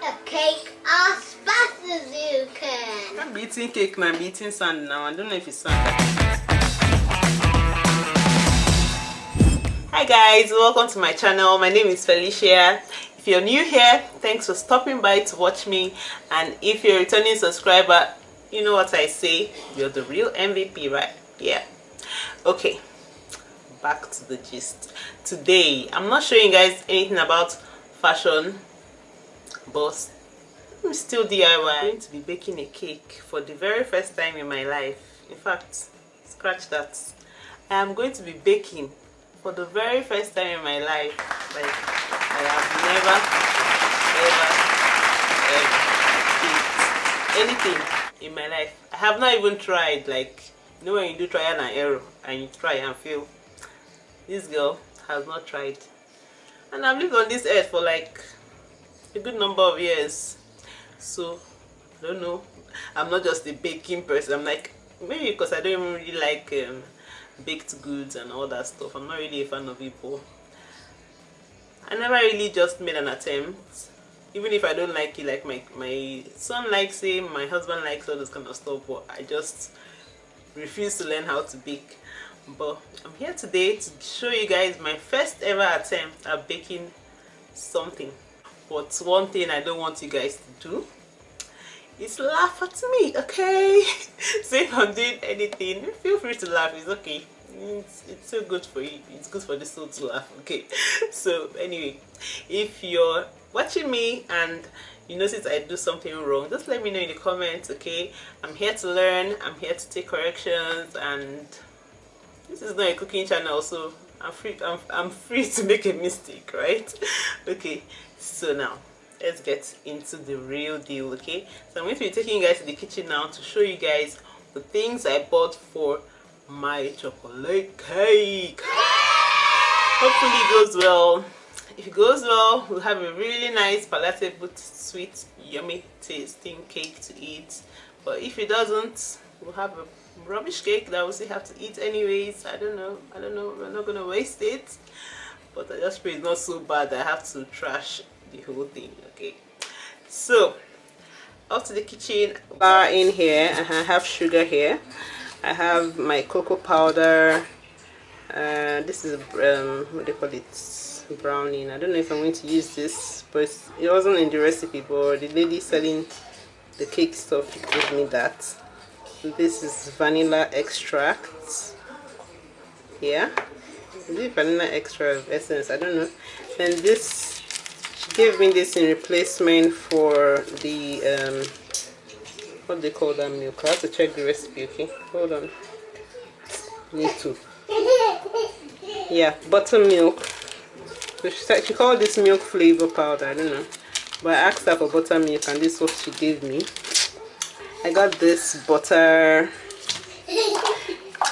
the cake as fast as you can. I'm eating cake now, I'm eating sand now. I don't know if it's sand. Hi guys, welcome to my channel. My name is Felicia. If you're new here, thanks for stopping by to watch me. And if you're a returning subscriber, you know what I say, you're the real MVP, right? Yeah. Okay, back to the gist. Today, I'm not showing you guys anything about fashion, but I'm still DIY. I'm going to be baking a cake for the very first time in my life. In fact, scratch that. I am going to be baking for the very first time in my life. Like, I have never, ever baked anything in my life. I have not even tried. Like, you know when you do trial and error and you try and fail? This girl has not tried. And I've lived on this earth for like a good number of years. So, I don't know. I'm not just a baking person. I'm like, maybe because I don't even really like baked goods and all that stuff. I'm not really a fan of it, but I never really just made an attempt. Even if I don't like it, like my son likes it, my husband likes all this kind of stuff, but I just refuse to learn how to bake. But I'm here today to show you guys my first ever attempt at baking something. But one thing I don't want you guys to do is laugh at me, okay? So if I'm doing anything, feel free to laugh. It's okay. It's so good for you. It's good for the soul to laugh, okay? So anyway, if you're watching me and you notice I do something wrong, just let me know in the comments, okay? I'm here to learn. I'm here to take corrections, and this is not a cooking channel, so I'm free to make a mistake, right? Okay, so now let's get into the real deal, okay? So I'm going to be taking you guys to the kitchen now to show you guys the things I bought for my chocolate cake. Hopefully it goes well. If it goes well, we'll have a really nice, palatable, sweet, yummy tasting cake to eat. But if it doesn't, we'll have a rubbish cake that we'll still have to eat anyways. I don't know, we're not gonna waste it, but I just pray it's not so bad that I have to trash the whole thing. Okay, so off to the kitchen. Bar in here, I have sugar here, I have my cocoa powder, this is what do you call it, browning. I don't know if I'm going to use this, but it wasn't in the recipe, but the lady selling the cake stuff gave me that. This is vanilla extract. Yeah, is it vanilla extract essence? I don't know. And this, she gave me this in replacement for the what they call that milk. I have to check the recipe. Okay, hold on. Need to. Yeah, buttermilk. So she called this milk flavor powder. I don't know, but I asked her for buttermilk, and this is what she gave me. I got this butter.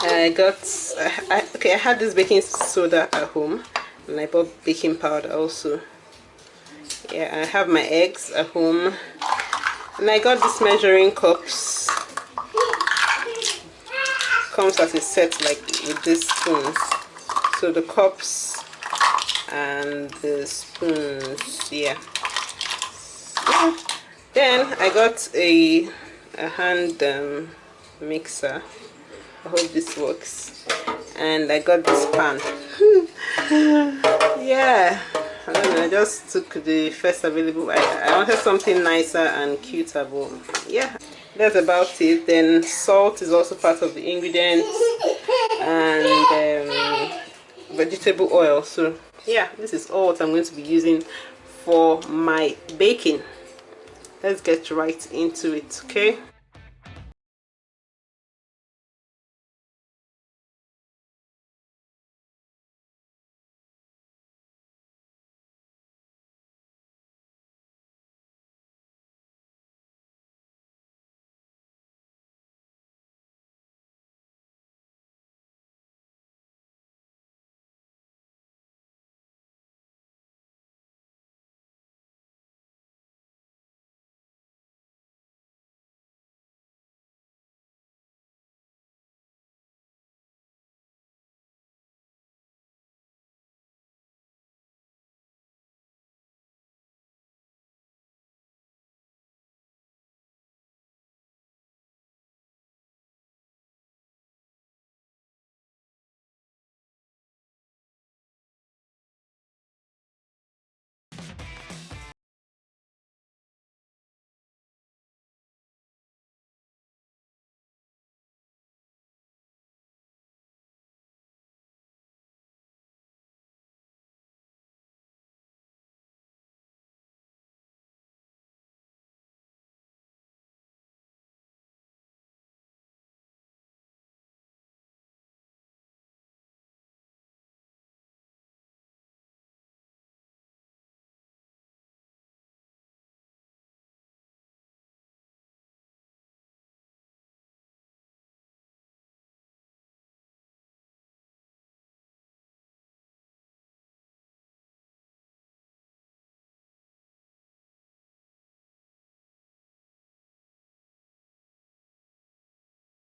I had this baking soda at home, and I bought baking powder also. Yeah, I have my eggs at home, and I got this measuring cups. Comes as a set, like with these spoons. So the cups and the spoons, yeah. Then I got a hand mixer. I hope this works. And I got this pan. Yeah, I don't know, I just took the first available. I wanted something nicer and cuter, but yeah, that's about it. Then salt is also part of the ingredients, and vegetable oil. So yeah, this is all what I'm going to be using for my baking. Let's get right into it, okay?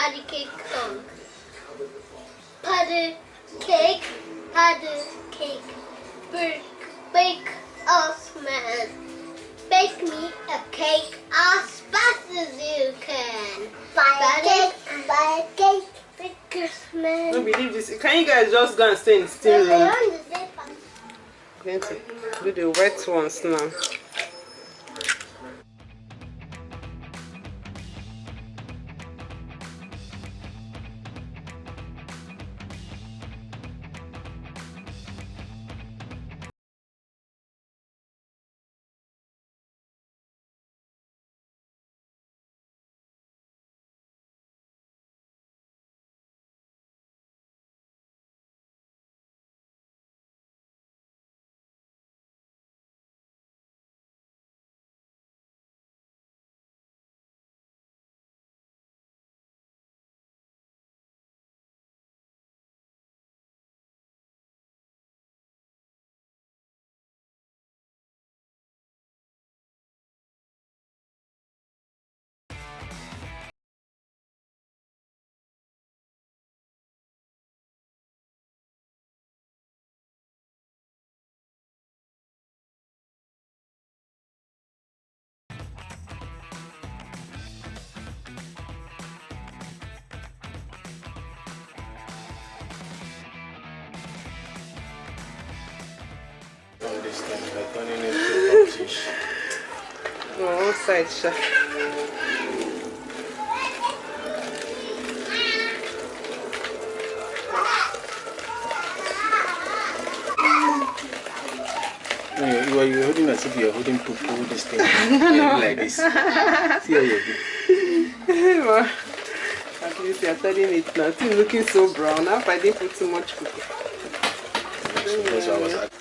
Patty cake song. Patty cake, bake us, man. Bake me a cake as fast as you can. Buy a cake, bake us, man. I don't believe this. Can you guys just go and stay in the still room? I'm going to do the wet ones now. This thing, like turning into baptish. Oh, one side, sure. No, you're holding as if you're holding poo this thing. Like this. See how you do. Well, at least you're turning it now. It's looking so brown. Now if I didn't put too much cookie. That's what I was at.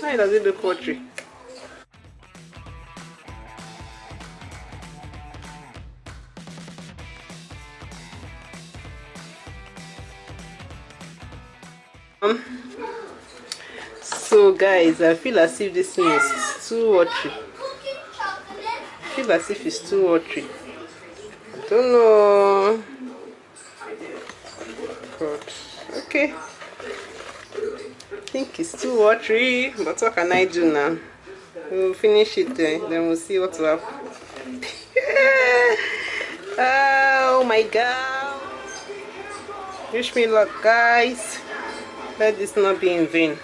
How does it look watery? So guys, I feel as if this thing is too watery. I feel as if it's too watery. I don't know. God. Okay. I think it's too watery, but what can I do now? We'll finish it then we'll see what will happen. Oh my god. Wish me luck, guys. Let this not be in vain.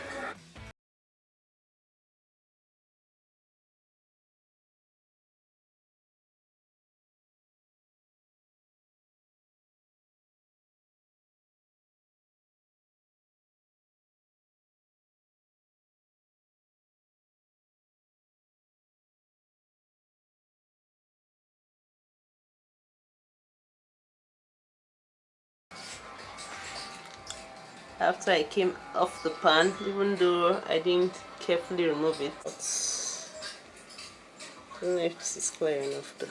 After I came off the pan, even though I didn't carefully remove it, but I don't know if this is clear enough though.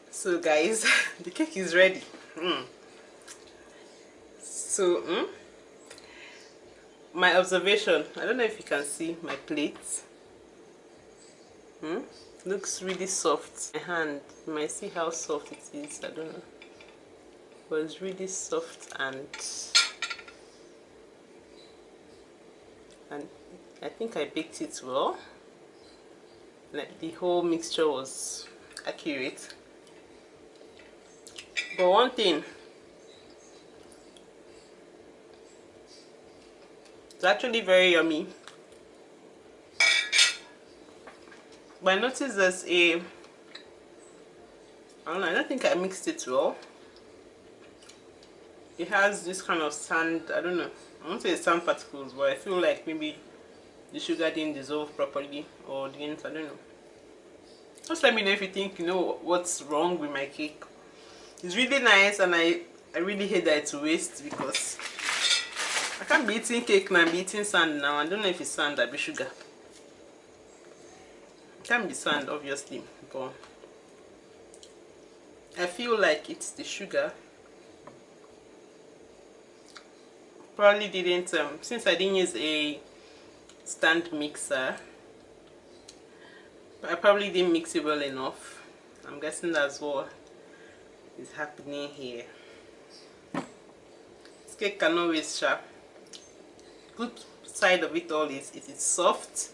So guys, the cake is ready. So my observation, I don't know if you can see my plate. Looks really soft. My hand, you might see how soft it is. I don't know. But it's really soft and I think I baked it well. Like the whole mixture was accurate. But one thing, it's actually very yummy. But I noticed there's a, I don't know, I don't think I mixed it well. It has this kind of sand, I don't know, I won't say sand particles, but I feel like maybe the sugar didn't dissolve properly or didn't, I don't know. Just let me know if you think you know what's wrong with my cake. It's really nice and I really hate that it's waste because I can't be eating cake now, I'm eating sand now. I don't know if it's sand or sugar. It can't be sand obviously, but I feel like it's the sugar. Probably didn't, since I didn't use a stand mixer, I probably didn't mix it well enough. I'm guessing that's what is happening here. This cake cannot waste sharp. Good side of it all is it is soft.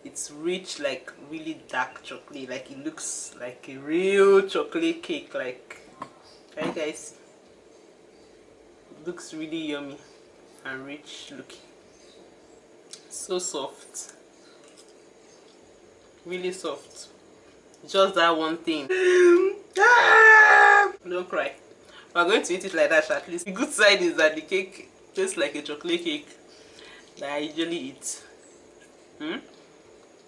It's rich, like really dark chocolate. Like it looks like a real chocolate cake. Like, can you guys see? It looks really yummy and rich looking. So soft, really soft. Just that one thing. Don't cry. We're going to eat it like that at least. The good side is that the cake tastes like a chocolate cake that I usually eat.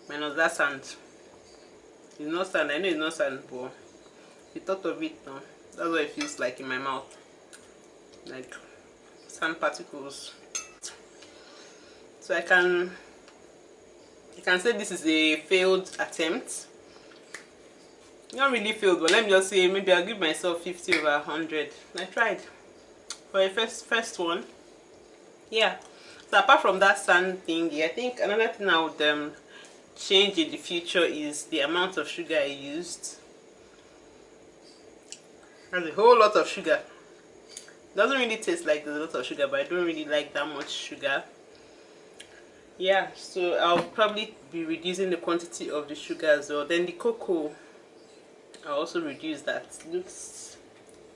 Minus that sand. It's not sand. I know it's not sand, but the thought of it now, that's what it feels like in my mouth. Like sand particles. So I can say this is a failed attempt. Not really failed, but let me just say maybe I'll give myself 50 over 100. I tried for a first one. Yeah. So apart from that sand thingy, I think another thing I would change in the future is the amount of sugar I used. There's a whole lot of sugar. Doesn't really taste like there's a lot of sugar, but I don't really like that much sugar. Yeah, so I'll probably be reducing the quantity of the sugar as well. Then the cocoa, I'll also reduce that. It looks,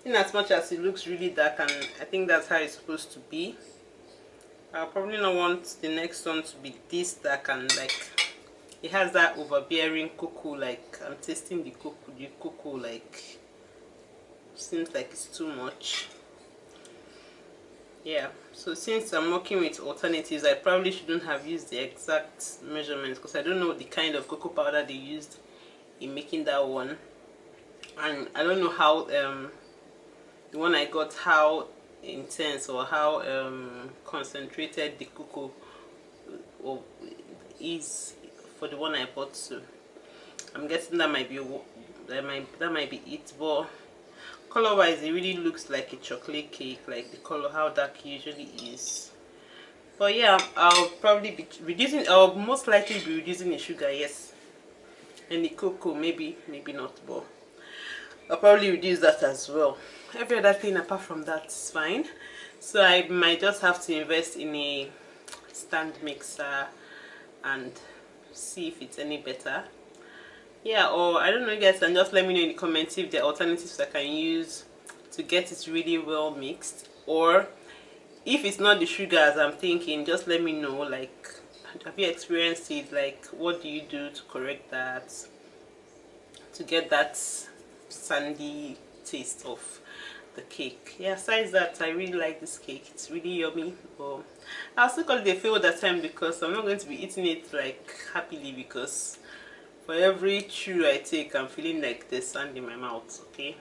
in as much as it looks really dark, and I think that's how it's supposed to be. I'll probably not want the next one to be this dark, and like it has that overbearing cocoa. Like I'm tasting the cocoa like seems like it's too much. Yeah, so since I'm working with alternatives, I probably shouldn't have used the exact measurements because I don't know the kind of cocoa powder they used in making that one, and I don't know how the one I got, how intense or how concentrated the cocoa is for the one I bought. So I'm guessing that might be it, but color wise it really looks like a chocolate cake, like the color, how dark it usually is. But yeah, I'll probably be reducing, I'll most likely be reducing the sugar, yes, and the cocoa maybe not, but I'll probably reduce that as well. Every other thing apart from that is fine. So I might just have to invest in a stand mixer and see if it's any better. Yeah, or I don't know, you guys can just let me know in the comments if there are alternatives I can use to get it really well mixed, or if it's not the sugar as I'm thinking, just let me know. Like, have you experienced it? Like, what do you do to correct that, to get that sandy taste of the cake? Yeah, besides that, I really like this cake. It's really yummy. But I'll still call it a failed attempt because I'm not going to be eating it like happily, because for every chew I take, I'm feeling like there's sand in my mouth. Okay,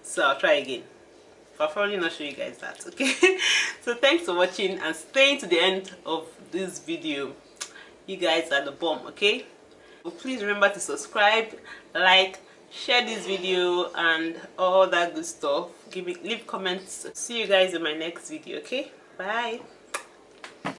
so I'll try again. I'll probably not show you guys that. Okay, so thanks for watching and staying to the end of this video. You guys are the bomb. Okay, so please remember to subscribe, like, share this video and all that good stuff. Leave comments. See you guys in my next video. Okay, bye.